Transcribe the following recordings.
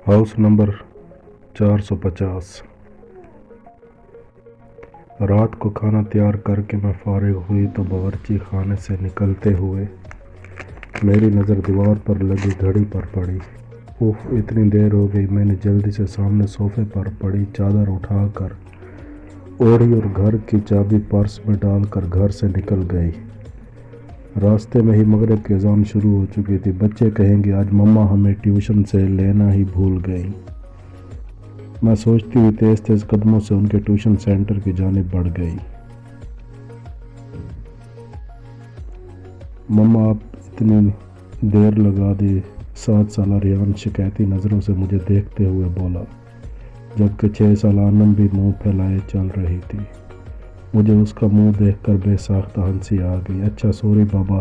House number 450۔ رات کو کھانا تیار کر کے میں فارغ ہوئی تو باورچی خانے سے نکلتے ہوئے میری نظر دیوار پر لگی گھڑی پر پڑی۔ اوف، اتنی دیر ہو گئی۔ میں نے جلدی سے سامنے صوفے پر پڑی چادر اٹھا کر اوڑھی اور گھر کی چابی پرس میں ڈال کر گھر سے نکل گئی۔ راستے میں ہی مغرب کی اذان شروع ہو چکی تھی۔ بچے کہیں گے آج مما ہمیں ٹیوشن سے لینا ہی بھول گئیں۔ میں سوچتی ہوئی تیز تیز قدموں سے ان کے ٹیوشن سینٹر کی جانب بڑھ گئی۔ مما آپ اتنی دیر لگا دی، 7 سالہ ریان شکایتی نظروں سے مجھے دیکھتے ہوئے بولا، جبکہ 6 سالہ انم بھی منہ پھیلائے چل رہی تھی۔ مجھے اس کا منہ دیکھ کر بے ساختہ ہنسی آ گئی۔ اچھا سوری بابا،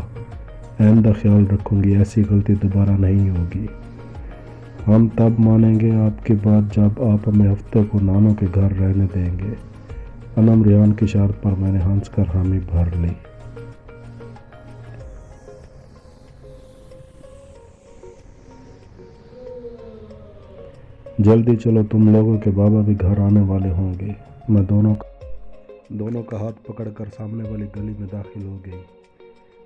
آئندہ خیال رکھوں گی، ایسی غلطی دوبارہ نہیں ہوگی۔ ہم تب مانیں گے آپ کی بات جب آپ ہمیں ہفتے کو نانوں کے گھر رہنے دیں گے۔ انم ریان کی اشارت پر میں نے ہنس کر حامی بھر لی۔ جلدی چلو، تم لوگوں کے بابا بھی گھر آنے والے ہوں گے۔ میں دونوں کا ہاتھ پکڑ کر سامنے والی گلی میں داخل ہو گئی۔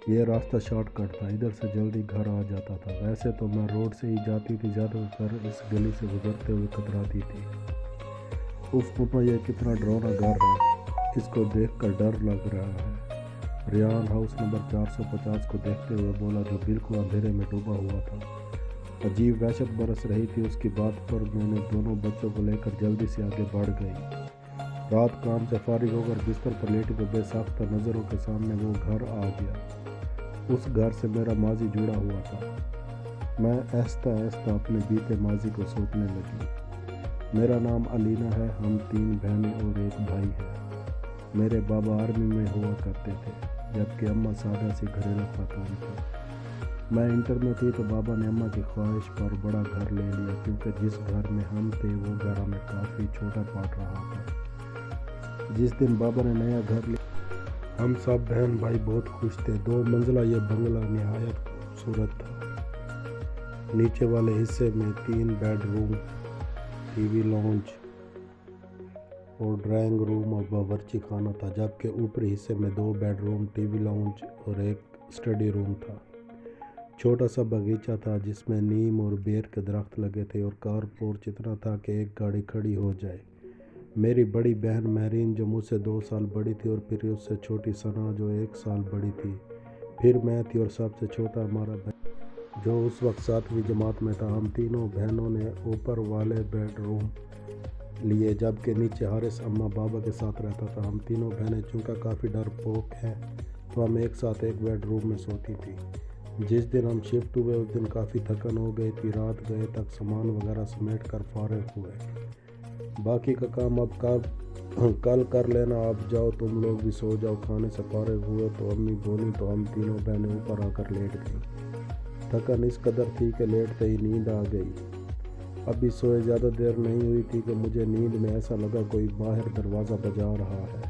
یہ راستہ شارٹ کٹ تھا، ادھر سے جلدی گھر آ جاتا تھا۔ ویسے تو میں روڈ سے ہی جاتی تھی، زیادہ تر اس گلی سے گزرتے ہوئے کتراتی تھی۔ اف مما، یہ کتنا ڈراؤنا گھر ہے، اس کو دیکھ کر ڈر لگ رہا ہے۔ ریان ہاؤس نمبر 450 کو دیکھتے ہوئے بولا، جو بالکل اندھیرے میں ڈوبا ہوا تھا۔ عجیب وحشت برس رہی تھی اس کی بات پر۔ میں نے دونوں بچوں کو لے کر جلدی سے آگے بڑھ گئی۔ رات کام سے فارغ ہو کر بستر پر لیٹی تو بے ساختہ نظروں کے سامنے وہ گھر آ گیا۔ اس گھر سے میرا ماضی جڑا ہوا تھا۔ میں آہستہ آہستہ اپنے بیتے ماضی کو سوچنے لگی۔ میرا نام علینا ہے، ہم 3 بہنیں اور 1 بھائی ہے۔ میرے بابا آرمی میں ہوا کرتے تھے، جبکہ اماں سادہ سی گھریلو خاتون تھی۔ میں انٹر میں تھی تو بابا نے اماں کی خواہش پر بڑا گھر لے لیا، کیونکہ جس گھر میں ہم تھے وہ گھر ہمیں کافی چھوٹا پڑ رہا تھا۔ جس دن بابا نے نیا گھر لیا، ہم سب بہن بھائی بہت خوش تھے۔ 2 منزلہ یہ بنگلہ نہایت خوبصورت تھا۔ نیچے والے حصے میں 3 bed room, T V lounge اور ڈرائنگ روم اور باورچی خانہ تھا، جبکہ اوپری حصے میں 2 bed room, T V lounge اور 1 اسٹڈی روم تھا۔ چھوٹا سا باغیچہ تھا جس میں نیم اور بیر کے درخت لگے تھے، اور کار پورچ اتنا تھا کہ ایک گاڑی کھڑی ہو جائے۔ میری بڑی بہن مہرین جو مجھ سے 2 سال بڑی تھی، اور پھر اس سے چھوٹی ثنا جو 1 سال بڑی تھی، پھر میں تھی، اور سب سے چھوٹا ہمارا بھائی جو اس وقت 7ویں جماعت میں تھا۔ ہم تینوں بہنوں نے اوپر والے بیڈ روم لیے، جبکہ نیچے حارث اماں بابا کے ساتھ رہتا تھا۔ ہم تینوں بہنیں چونکہ کافی ڈرپوک ہیں تو ہم ایک ساتھ ایک بیڈ روم میں سوتی تھیں۔ جس دن ہم شفٹ ہوئے اس دن کافی تھکن ہو گئی تھی۔ رات گئے تک سامان وغیرہ سمیٹ کر فارغ ہوئے۔ باقی کا کام اب کل کر لینا، اب جاؤ تم لوگ بھی سو جاؤ۔ کھانے سے فارغ ہوئے تو امی بولی تو ہم تینوں بہنیں اوپر آ کر لیٹ گئیں۔ تھکن اس قدر تھی کہ لیٹتے ہی نیند آ گئی۔ ابھی سوئے زیادہ دیر نہیں ہوئی تھی کہ مجھے نیند میں ایسا لگا کوئی باہر دروازہ بجا رہا ہے،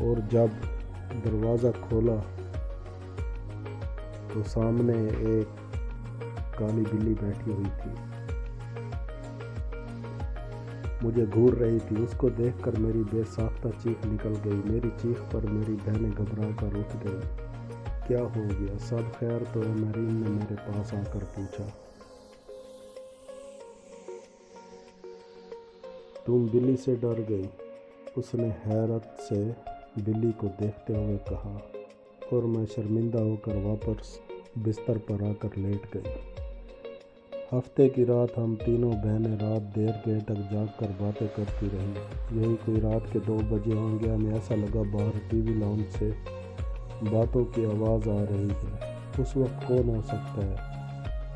اور جب دروازہ کھولا تو سامنے ایک کالی بلی بیٹھی ہوئی تھی، مجھے گھور رہی تھی۔ اس کو دیکھ کر میری بے ساختہ چیخ نکل گئی۔ میری چیخ پر میری بہنیں گھبرا کر اٹھ گئیں۔ کیا ہو گیا؟ سب خیر تو ہے؟ مہرین نے میرے پاس آ کر پوچھا۔ تم بلی سے ڈر گئی؟ اس نے حیرت سے بلی کو دیکھتے ہوئے کہا، اور میں شرمندہ ہو کر واپس بستر پر آ کر لیٹ گئی۔ ہفتے کی رات ہم تینوں بہنیں رات دیر گئے تک جاگ کر باتیں کرتی رہیں۔ یہی کوئی رات کے 2 بجے ہوں گے۔ ہمیں ایسا لگا باہر ٹی وی لاؤنج سے باتوں کی آواز آ رہی ہے۔ اس وقت کون ہو سکتا ہے؟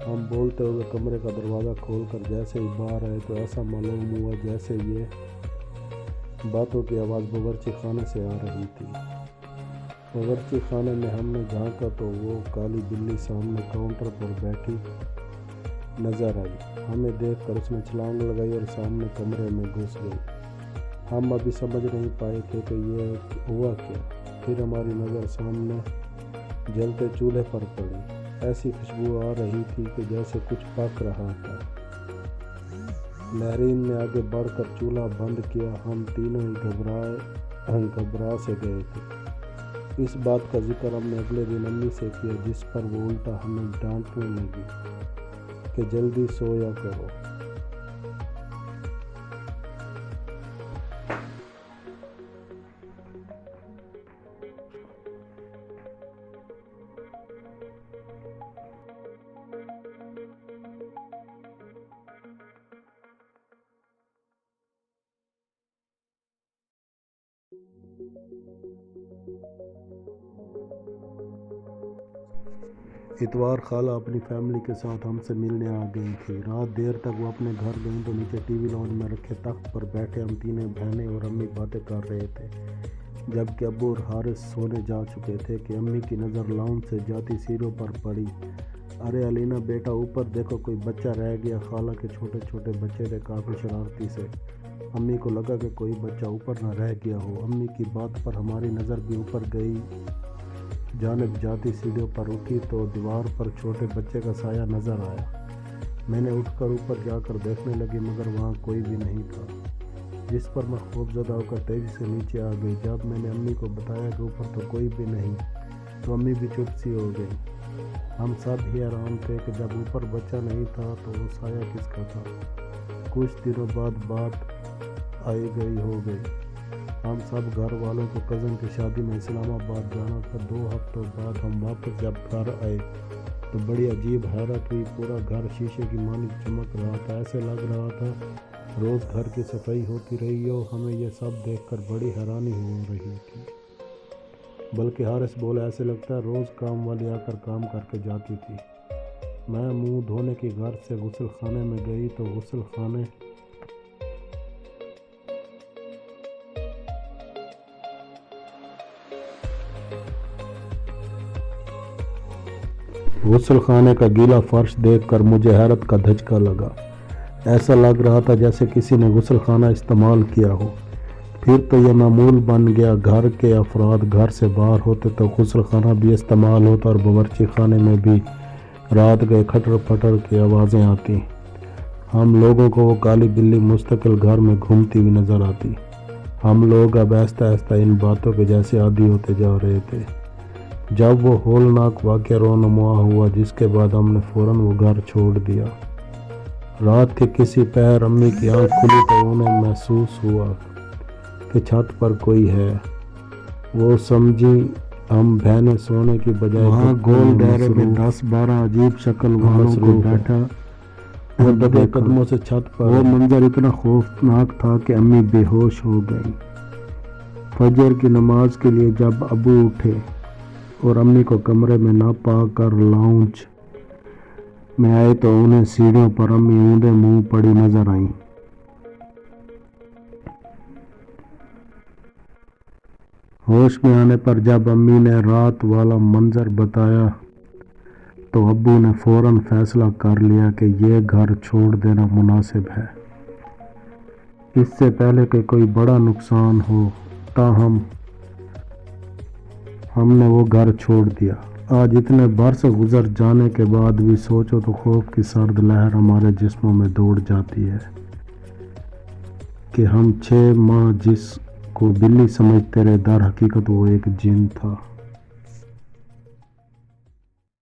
ہم بولتے ہوئے کمرے کا دروازہ کھول کر جیسے ہی باہر آئے تو ایسا معلوم ہوا جیسے یہ باتوں کی آواز باورچی خانے سے آ رہی تھی۔ باورچی خانے میں ہم نے جھانکا تو وہ کالی بلی سامنے کاؤنٹر پر بیٹھی نظر آئی۔ ہمیں دیکھ کر اس نے چھلانگ لگائی اور سامنے کمرے میں گھس گئی۔ ہم ابھی سمجھ نہیں پائے تھے کہ یہ ہوا کیا۔ پھر ہماری نظر سامنے جلتے چولہے پر پڑی۔ ایسی خوشبو آ رہی تھی کہ جیسے کچھ پک رہا تھا۔ مہرین نے آگے بڑھ کر چولہا بند کیا۔ ہم تینوں ہی گھبرا سے گئے تھے۔ اس بات کا ذکر ہم نے اگلے دن امی سے کیا، جس پر وہ الٹا ہمیں ڈانٹنے لگی کہ جلدی سویا کرو۔ اتوار خالہ اپنی فیملی کے ساتھ ہم سے ملنے آ گئی تھی۔ رات دیر تک وہ اپنے گھر گئیں تو نیچے ٹی وی لاؤنج میں رکھے تخت پر بیٹھے ہم تینوں بہنیں اور امی باتیں کر رہے تھے، جبکہ ابو اور حارث سونے جا چکے تھے کہ امی کی نظر لاؤنج سے جاتی سیڑھیوں پر پڑی۔ ارے علینا بیٹا، اوپر دیکھو، کوئی بچہ رہ گیا۔ خالہ کے چھوٹے چھوٹے بچے تھے، کافی شرارتی سے۔ امی کو لگا کہ کوئی بچہ اوپر نہ رہ گیا ہو۔ امی کی بات پر ہماری نظر بھی اوپر گئی جانب جاتی سیڑھیوں پر اٹھی تو دیوار پر چھوٹے بچے کا سایہ نظر آیا۔ میں نے اٹھ کر اوپر جا کر دیکھنے لگی مگر وہاں کوئی بھی نہیں تھا، جس پر میں خوفزدہ ہو کر تیزی سے نیچے آ گئی۔ جب میں نے امی کو بتایا کہ اوپر تو کوئی بھی نہیں تو امی بھی چپ سی ہو گئی۔ ہم سب ہی حیران تھے کہ جب اوپر بچہ نہیں تھا تو وہ سایہ کس کا تھا۔ کچھ دنوں بعد بات آئی گئی ہو گئی۔ ہم سب گھر والوں کو کزن کی شادی میں اسلام آباد جانا تھا۔ 2 ہفتوں بعد ہم واپس جب گھر آئے تو بڑی عجیب حیرت ہوئی۔ پورا گھر شیشے کی مانند چمک رہا تھا، ایسے لگ رہا تھا روز گھر کی صفائی ہوتی رہی ہو۔ ہمیں یہ سب دیکھ کر بڑی حیرانی ہو رہی تھی، بلکہ حارث بولا ایسے لگتا ہے روز کام والی آ کر کام کر کے جاتی تھی۔ میں منہ دھونے کی غرض سے غسل خانے میں گئی تو غسل خانے کا گیلا فرش دیکھ کر مجھے حیرت کا دھچکا لگا۔ ایسا لگ رہا تھا جیسے کسی نے غسل خانہ استعمال کیا ہو۔ پھر تو یہ معمول بن گیا، گھر کے افراد گھر سے باہر ہوتے تو غسل خانہ بھی استعمال ہوتا اور باورچی خانے میں بھی رات گئے کھٹر پٹر کی آوازیں آتی۔ ہم لوگوں کو وہ کالی بلی مستقل گھر میں گھومتی ہوئی نظر آتی۔ ہم لوگ اب آہستہ آہستہ ان باتوں کے جیسے عادی ہوتے جا رہے تھے۔ جب وہ ہولناک واقعہ رونما ہوا، جس کے بعد ہم نے فوراً وہ گھر چھوڑ دیا۔ رات کے کسی پہر امی کی آنکھ کھلی تو انہیں محسوس ہوا کہ چھت پر کوئی ہے۔ وہ سمجھی ہم بہنیں سونے کی بجائے وہاں گول دائرے میں 10-12 عجیب شکل والوں کو بیٹھا اور دبے قدموں سے چھت پر۔ وہ منظر اتنا خوفناک تھا کہ امی بے ہوش ہو گئی۔ فجر کی نماز کے لیے جب ابو اٹھے اور امی کو کمرے میں نہ پا کر لاؤنج میں آئے تو انہیں سیڑھیوں پر امی اونڈے منہ پڑی نظر آئیں۔ ہوش میں آنے پر جب امی نے رات والا منظر بتایا تو ابو نے فوراً فیصلہ کر لیا کہ یہ گھر چھوڑ دینا مناسب ہے، اس سے پہلے کہ کوئی بڑا نقصان ہو۔ تاہم ہم نے وہ گھر چھوڑ دیا۔ آج اتنے برس گزر جانے کے بعد بھی سوچو تو خوف کی سرد لہر ہمارے جسموں میں دوڑ جاتی ہے کہ ہم 6 ماہ جس کو بلی سمجھتے رہے، در حقیقت وہ ایک جن تھا۔